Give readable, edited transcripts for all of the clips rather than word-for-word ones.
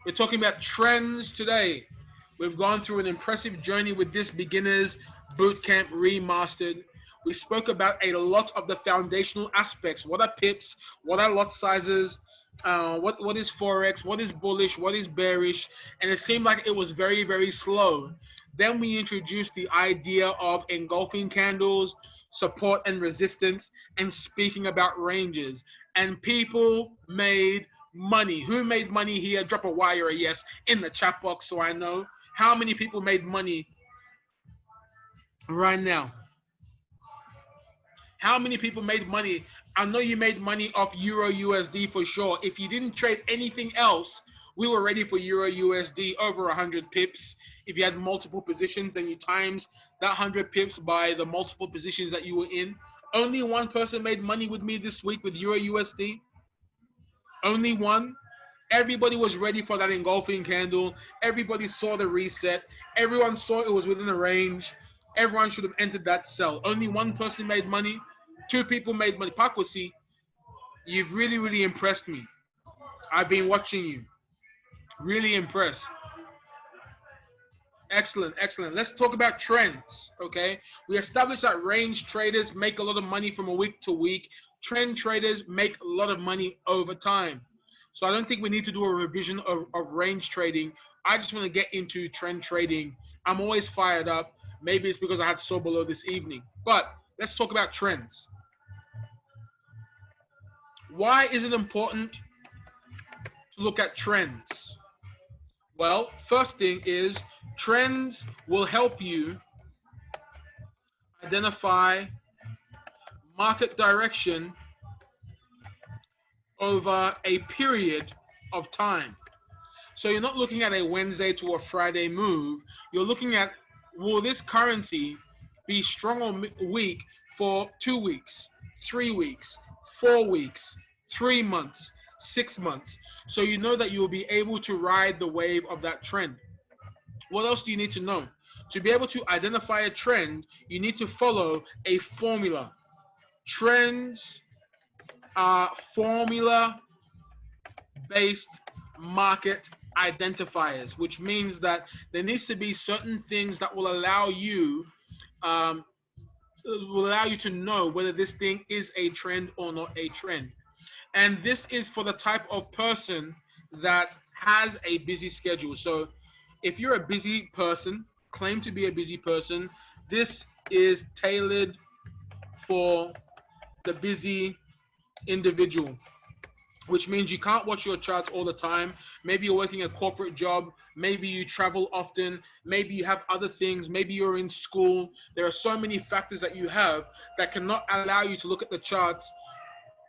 We're talking about trends today. We've gone through an impressive journey with this beginners bootcamp remastered. We spoke about a lot of the foundational aspects. What are pips? What are lot sizes? What is Forex? What is bullish? What is bearish? And it seemed like it was very, very slow. Then we introduced the idea of engulfing candles, support and resistance, and speaking about ranges. And people made money. Who made money here? Drop a Y or a yes in the chat box so I know. How many people made money right now? How many people made money? I know you made money off Euro USD for sure. If you didn't trade anything else, we were ready for Euro USD over 100 pips. If you had multiple positions, then you times that 100 pips by the multiple positions that you were in. Only one person made money with me this week with Euro USD. Only one. Everybody was ready for that engulfing candle. Everybody saw the reset. Everyone saw it was within a range. Everyone should have entered that sell. Only one person made money. Two people made money. Pakwasi, you've really, really impressed me. I've been watching you. Really impressed. Excellent, excellent. Let's talk about trends, okay? We established that range traders make a lot of money from a week to week. Trend traders make a lot of money over time. So I don't think we need to do a revision of range trading. I just want to get into trend trading. I'm always fired up. Maybe it's because I had so below this evening. But let's talk about trends. Why is it important to look at trends? Well, first thing is trends will help you identify market direction over a period of time. So you're not looking at a Wednesday to a Friday move. You're looking at, will this currency be strong or weak for 2 weeks, 3 weeks, 4 weeks, 3 months, 6 months? So you know that you will be able to ride the wave of that trend. What else do you need to know? To be able to identify a trend, you need to follow a formula. Trends are formula-based market identifiers, which means that there needs to be certain things that will allow you to know whether this thing is a trend or not a trend. And this is for the type of person that has a busy schedule. So if you're a busy person, claim to be a busy person, this is tailored for the busy individual, which means you can't watch your charts all the time. Maybe you're working a corporate job. Maybe you travel often. Maybe you have other things. Maybe you're in school. There are so many factors that you have that cannot allow you to look at the charts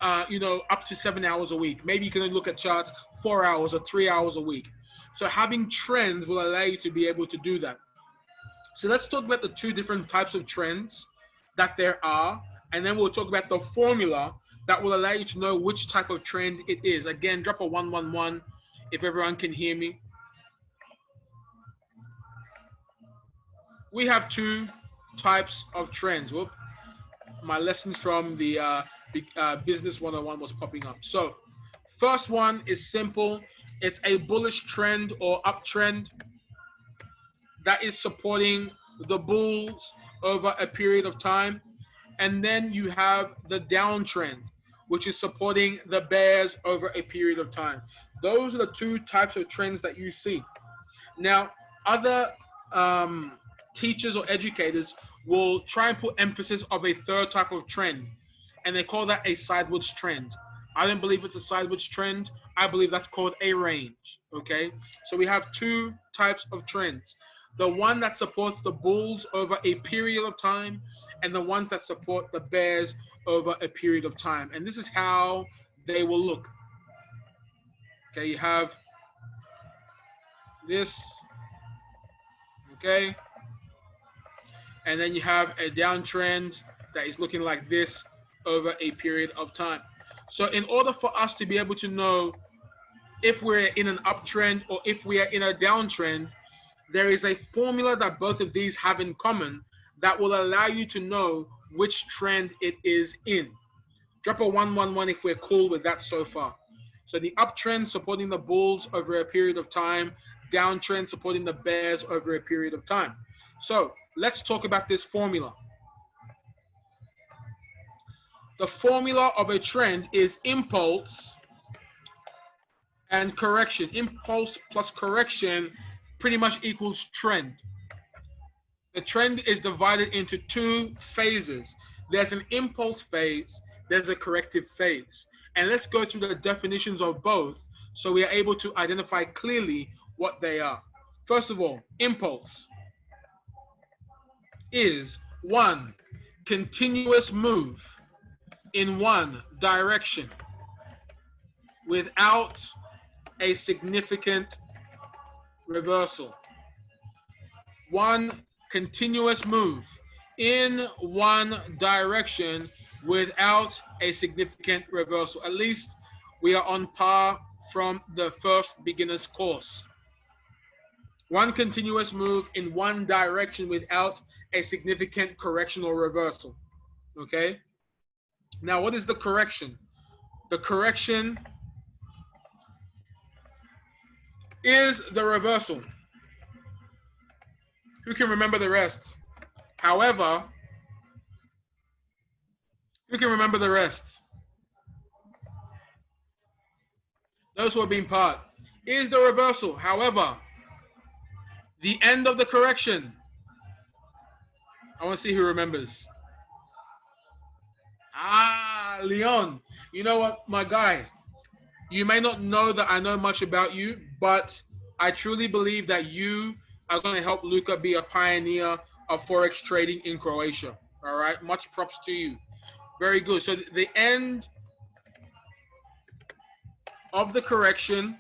up to 7 hours a week. Maybe you can only look at charts 4 hours or 3 hours a week. So having trends will allow you to be able to do that. So let's talk about the two different types of trends that there are, and then we'll talk about the formula that will allow you to know which type of trend it is. Again, drop a 111 if everyone can hear me. We have two types of trends. Whoop. My lessons from the Business 101 was popping up. So first one is simple. It's a bullish trend or uptrend that is supporting the bulls over a period of time. And then you have the downtrend, which is supporting the bears over a period of time. Those are the two types of trends that you see. Now, other teachers or educators will try and put emphasis of a third type of trend, and they call that a sideways trend. I don't believe it's a sideways trend. I believe that's called a range, okay? So we have two types of trends. The one that supports the bulls over a period of time, and the ones that support the bears over a period of time. And this is how they will look. Okay, you have this, okay? And then you have a downtrend that is looking like this over a period of time. So in order for us to be able to know if we're in an uptrend or if we are in a downtrend, there is a formula that both of these have in common that will allow you to know which trend it is in. Drop a 111 if we're cool with that so far. So the uptrend supporting the bulls over a period of time, downtrend supporting the bears over a period of time. So let's talk about this formula. The formula of a trend is impulse and correction. Impulse plus correction pretty much equals trend. The trend is divided into two phases. There's an impulse phase, there's a corrective phase. And let's go through the definitions of both so we are able to identify clearly what they are. First of all, impulse is one continuous move in one direction without a significant reversal. One continuous move in one direction without a significant reversal. At least we are on par from the first beginner's course. One continuous move in one direction without a significant correction or reversal. Okay? Now, what is the correction? The correction is the reversal. Who can remember the rest? However, who can remember the rest? Those who are being part. Is the reversal. However, the end of the correction. I want to see who remembers. Ah, Leon. You know what, my guy? You may not know that I know much about you, but I truly believe that you are going to help Luka be a pioneer of Forex trading in Croatia. All right? Much props to you. Very good. So the end of the correction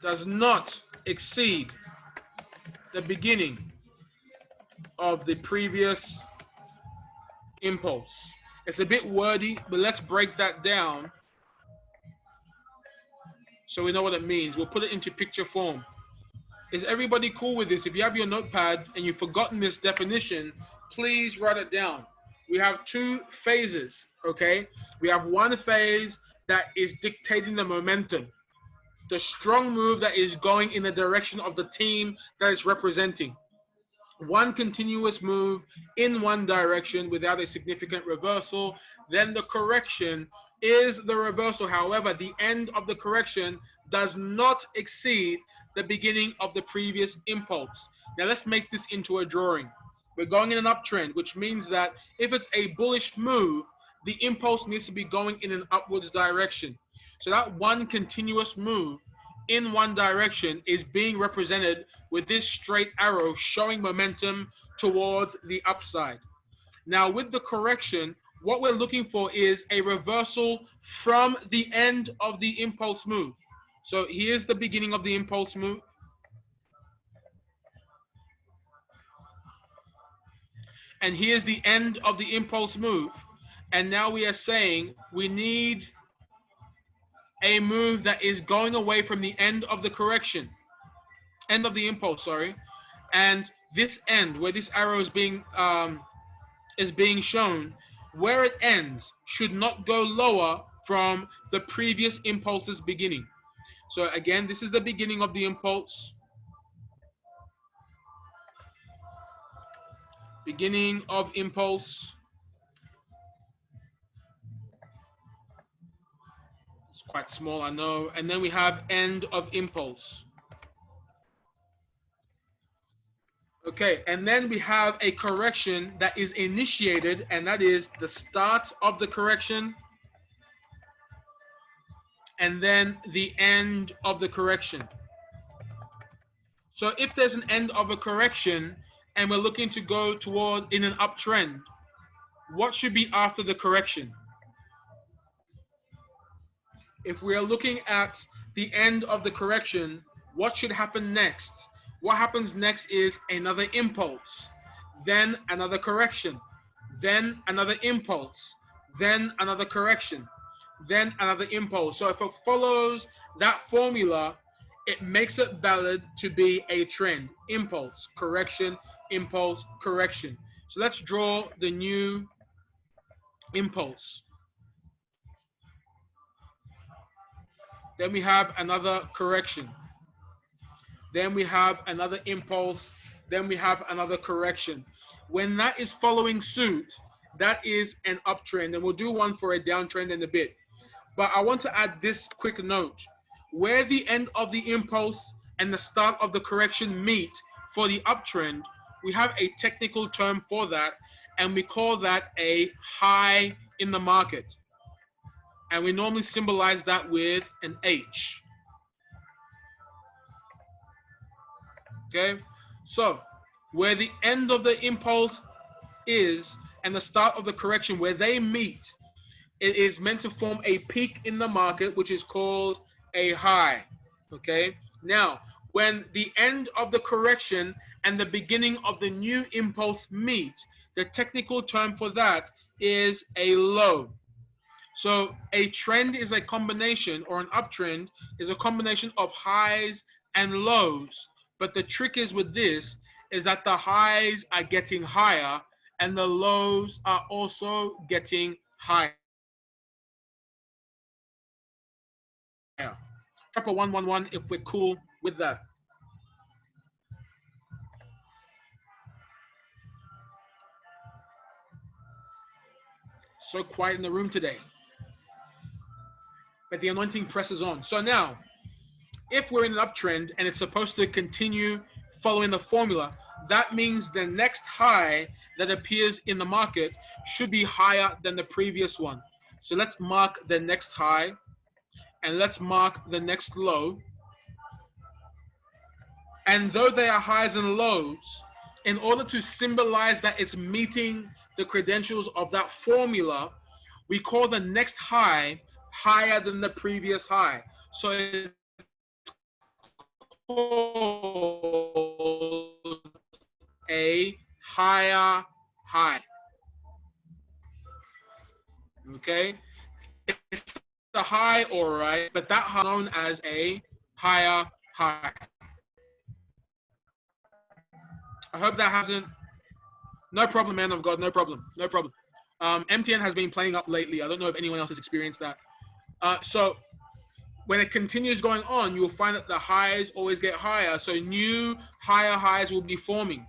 does not exceed the beginning of the previous impulse. It's a bit wordy, but let's break that down so we know what it means. We'll put it into picture form. Is everybody cool with this? If you have your notepad and you've forgotten this definition, please write it down. We have two phases, okay? We have one phase that is dictating the momentum, the strong move that is going in the direction of the team that is representing. One continuous move in one direction without a significant reversal. Then the correction is the reversal. However, the end of the correction does not exceed the beginning of the previous impulse. Now let's make this into a drawing. We're going in an uptrend, which means that if it's a bullish move, the impulse needs to be going in an upwards direction. So that one continuous move in one direction is being represented with this straight arrow showing momentum towards the upside. Now with the correction, what we're looking for is a reversal from the end of the impulse move. So here's the beginning of the impulse move. And here's the end of the impulse move. And now we are saying we need a move that is going away from the end of the correction, end of the impulse, sorry. And this end, where this arrow is being shown, where it ends should not go lower from the previous impulse's beginning. So again, this is the beginning of the impulse. Beginning of impulse. It's quite small, I know. And then we have end of impulse. Okay, and then we have a correction that is initiated, and that is the start of the correction and then the end of the correction. So if there's an end of a correction and we're looking to go toward in an uptrend, what should be after the correction? If we are looking at the end of the correction, what should happen next? What happens next is another impulse, then another correction, then another impulse, then another correction, then another impulse. So if it follows that formula, it makes it valid to be a trend. Impulse, correction, impulse, correction. So let's draw the new impulse. Then we have another correction. Then we have another impulse. Then we have another correction. When that is following suit, that is an uptrend. And we'll do one for a downtrend in a bit. But I want to add this quick note. Where the end of the impulse and the start of the correction meet for the uptrend, we have a technical term for that, and we call that a high in the market. And we normally symbolize that with an H. Okay, so where the end of the impulse is and the start of the correction, where they meet, it is meant to form a peak in the market, which is called a high. Okay, now when the end of the correction and the beginning of the new impulse meet, the technical term for that is a low. So a trend is a combination, or an uptrend is a combination of highs and lows. But the trick is with this is that the highs are getting higher and the lows are also getting higher. Drop a 111 if we're cool with that. So quiet in the room today. But the anointing presses on. So now, if we're in an uptrend and it's supposed to continue following the formula, that means the next high that appears in the market should be higher than the previous one. So let's mark the next high and let's mark the next low. And though they are highs and lows, in order to symbolize that it's meeting the credentials of that formula, we call the next high higher than the previous high. So it's called a higher high. Okay, it's a high, all right, but that is known as a higher high. I hope that hasn't. No problem, man of God. No problem. No problem. MTN has been playing up lately. I don't know if anyone else has experienced that. So when it continues going on, you will find that the highs always get higher. So new higher highs will be forming.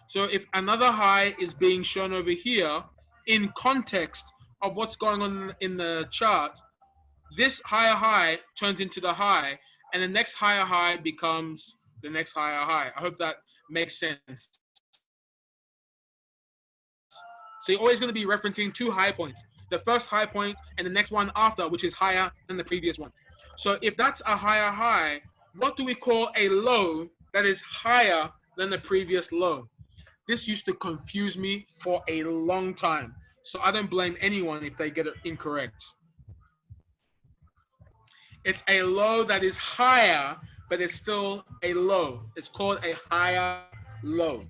So if another high is being shown over here in context of what's going on in the chart, this higher high turns into the high, and the next higher high becomes the next higher high. I hope that makes sense. So you're always going to be referencing two high points. The first high point and the next one after, which is higher than the previous one. So if that's a higher high, what do we call a low that is higher than the previous low? This used to confuse me for a long time. So I don't blame anyone if they get it incorrect. It's a low that is higher, but it's still a low. It's called a higher low.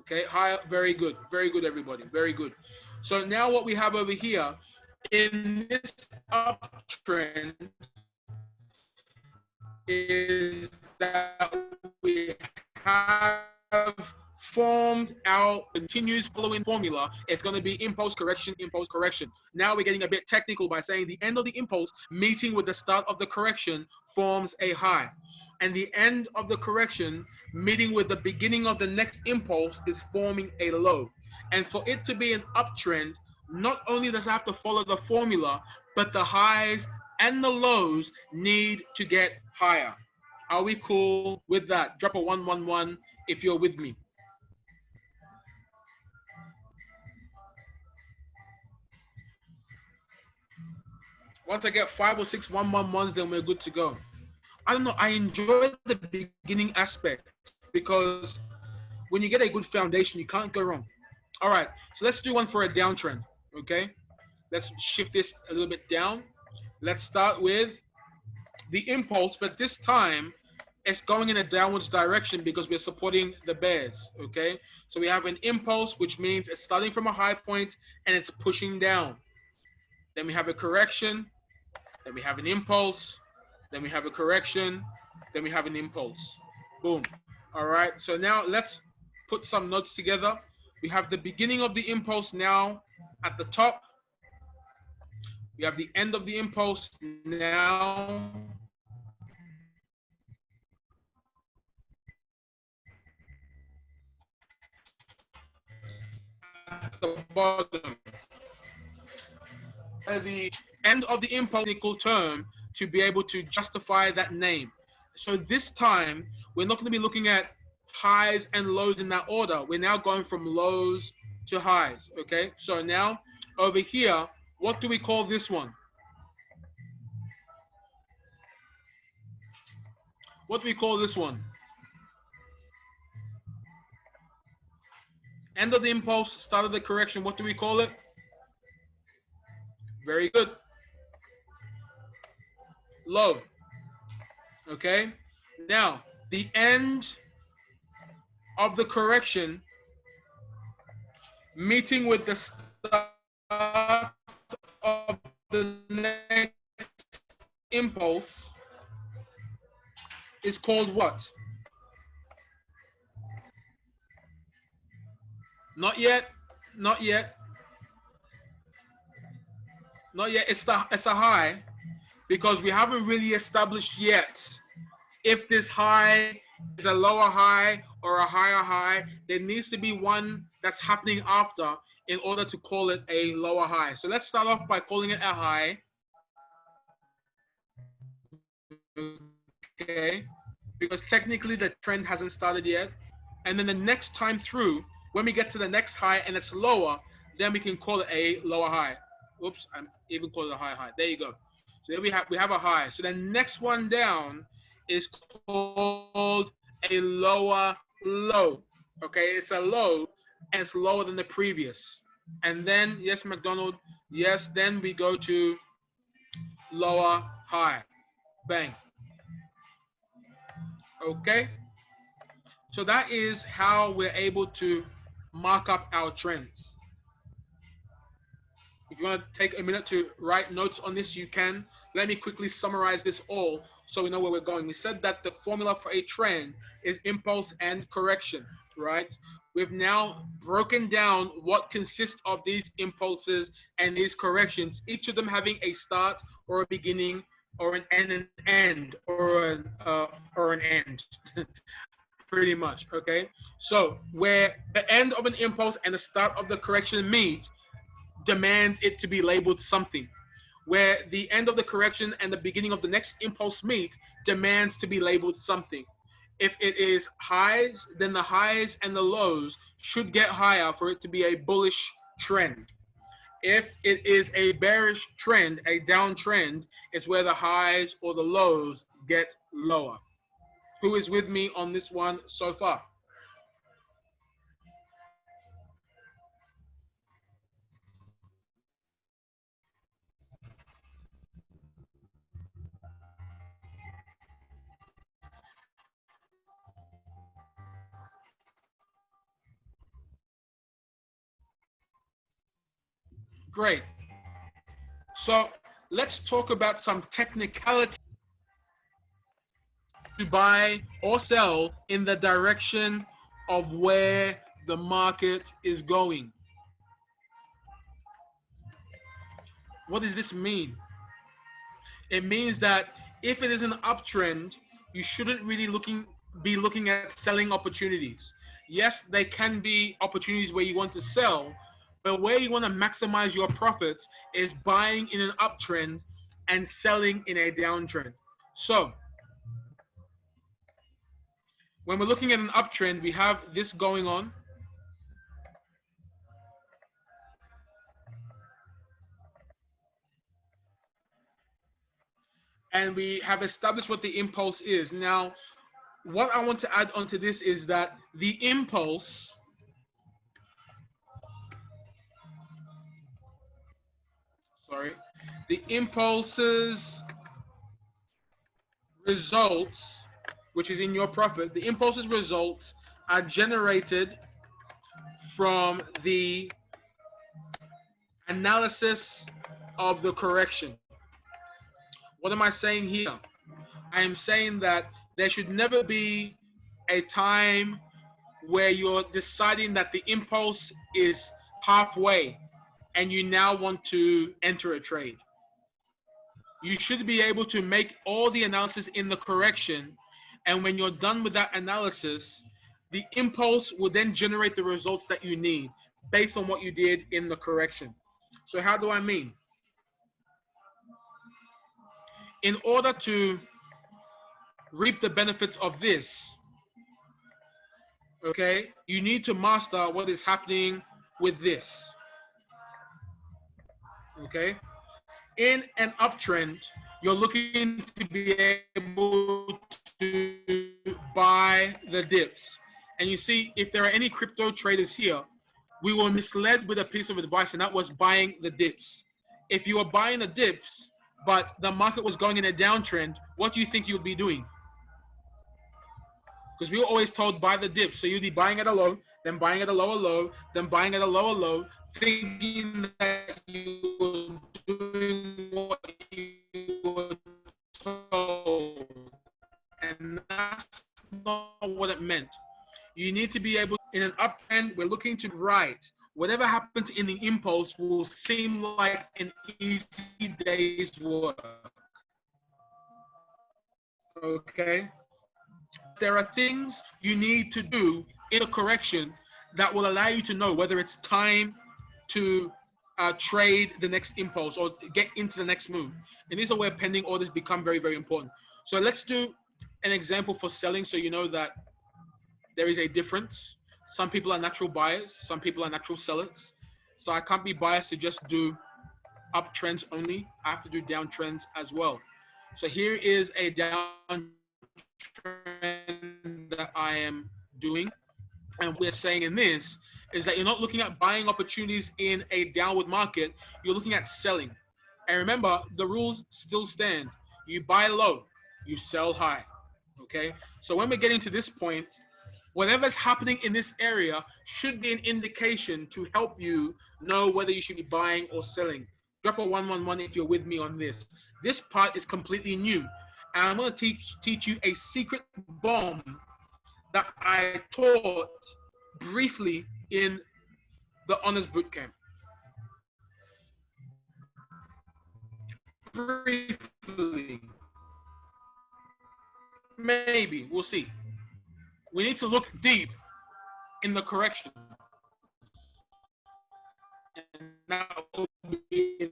Okay, higher, very good, everybody, very good. So now what we have over here in this uptrend is that we have formed our continuous following formula. It's going to be impulse correction, impulse correction. Now we're getting a bit technical by saying the end of the impulse meeting with the start of the correction forms a high. And the end of the correction meeting with the beginning of the next impulse is forming a low. And for it to be an uptrend, not only does it have to follow the formula, but the highs and the lows need to get higher. Are we cool with that? Drop a 111 if you're with me. Once I get 5 or 6 111s, then we're good to go. I don't know. I enjoy the beginning aspect because when you get a good foundation, you can't go wrong. All right, so let's do one for a downtrend. Okay, let's shift this a little bit down. Let's start with the impulse, but this time it's going in a downwards direction because we're supporting the bears. Okay, so we have an impulse, which means it's starting from a high point and it's pushing down. then we have a correction, then we have an impulse, then we have a correction, then we have an impulse. Boom. All right, so now let's put some notes together. We have the beginning of the impulse now at the top. We have the end of the impulse now at the bottom. The end of the impulse technical term to be able to justify that name. So this time, we're not going to be looking at highs and lows in that order. We're now going from lows to highs, okay? So now, over here, what do we call this one? What do we call this one? End of the impulse, start of the correction, what do we call it? Very good. Low. Okay? Now, the end of the correction meeting with the start of the next impulse is called what? Not yet. Not yet. Not yet. It's a high because we haven't really established yet if this high is a lower high or a higher high. There needs to be one that's happening after in order to call it a lower high. So let's start off by calling it a high. Okay, because technically the trend hasn't started yet. And then the next time through, when we get to the next high and it's lower, then we can call it a lower high. Oops, I'm even calling it a high. There you go. So there we have a high. So the next one down is called a lower low. Okay, it's a low and it's lower than the previous. And then, yes, McDonald, yes, then we go to lower high. Bang. Okay, so that is how we're able to mark up our trends. If you want to take a minute to write notes on this, you can. Let me quickly summarize this all so we know where we're going. We said that the formula for a trend is impulse and correction, right? We've now broken down what consists of these impulses and these corrections, each of them having a start or a beginning or an end or an end. Pretty much, okay? So where the end of an impulse and the start of the correction meet demands it to be labeled something. Where the end of the correction and the beginning of the next impulse meet demands to be labeled something. If it is highs, then the highs and the lows should get higher for it to be a bullish trend. If it is a bearish trend, a downtrend, it's where the highs or the lows get lower. Who is with me on this one so far? Great. So let's talk about some technicality to buy or sell in the direction of where the market is going. What does this mean? It means that if it is an uptrend, you shouldn't really be looking at selling opportunities. Yes, there can be opportunities where you want to sell, but where you want to maximize your profits is buying in an uptrend and selling in a downtrend. So when we're looking at an uptrend, we have this going on. And we have established what the impulse is. Now, what I want to add onto this is that the impulse the impulses results, which is in your profit, the impulses results are generated from the analysis of the correction. What am I saying here? I am saying that there should never be a time where you're deciding that the impulse is halfway and you now want to enter a trade. You should be able to make all the analysis in the correction, and when you're done with that analysis, the impulse will then generate the results that you need based on what you did in the correction. So how do I mean? In order to reap the benefits of this, okay, you need to master what is happening with this. Okay, in an uptrend, you're looking to be able to buy the dips. And you see, if there are any crypto traders here, we were misled with a piece of advice, and that was buying the dips. If you were buying the dips, but the market was going in a downtrend, what do you think you'd be doing? Because we were always told buy the dips. So you'd be buying at a low, then buying at a lower low, then buying at a lower low, thinking that you were doing what you were told. And that's not what it meant. You need to be able, in an uptrend, we're looking to right. Whatever happens in the impulse will seem like an easy day's work. Okay? There are things you need to do in a correction that will allow you to know whether it's time to trade the next impulse or get into the next move. And these are where pending orders become very, very important. So let's do an example for selling so you know that there is a difference. Some people are natural buyers, some people are natural sellers. So I can't be biased to just do uptrends only. I have to do downtrends as well. So here is a downtrend that I am doing. And what we're saying in this is that you're not looking at buying opportunities in a downward market, you're looking at selling. And remember, the rules still stand. You buy low, you sell high. Okay? So when we're getting to this point, whatever's happening in this area should be an indication to help you know whether you should be buying or selling. Drop a 111 if you're with me on this. This part is completely new. And I'm going to teach you a secret bomb that I taught briefly in the Honors Bootcamp. Briefly. Maybe. We'll see. We need to look deep in the correction. And that will be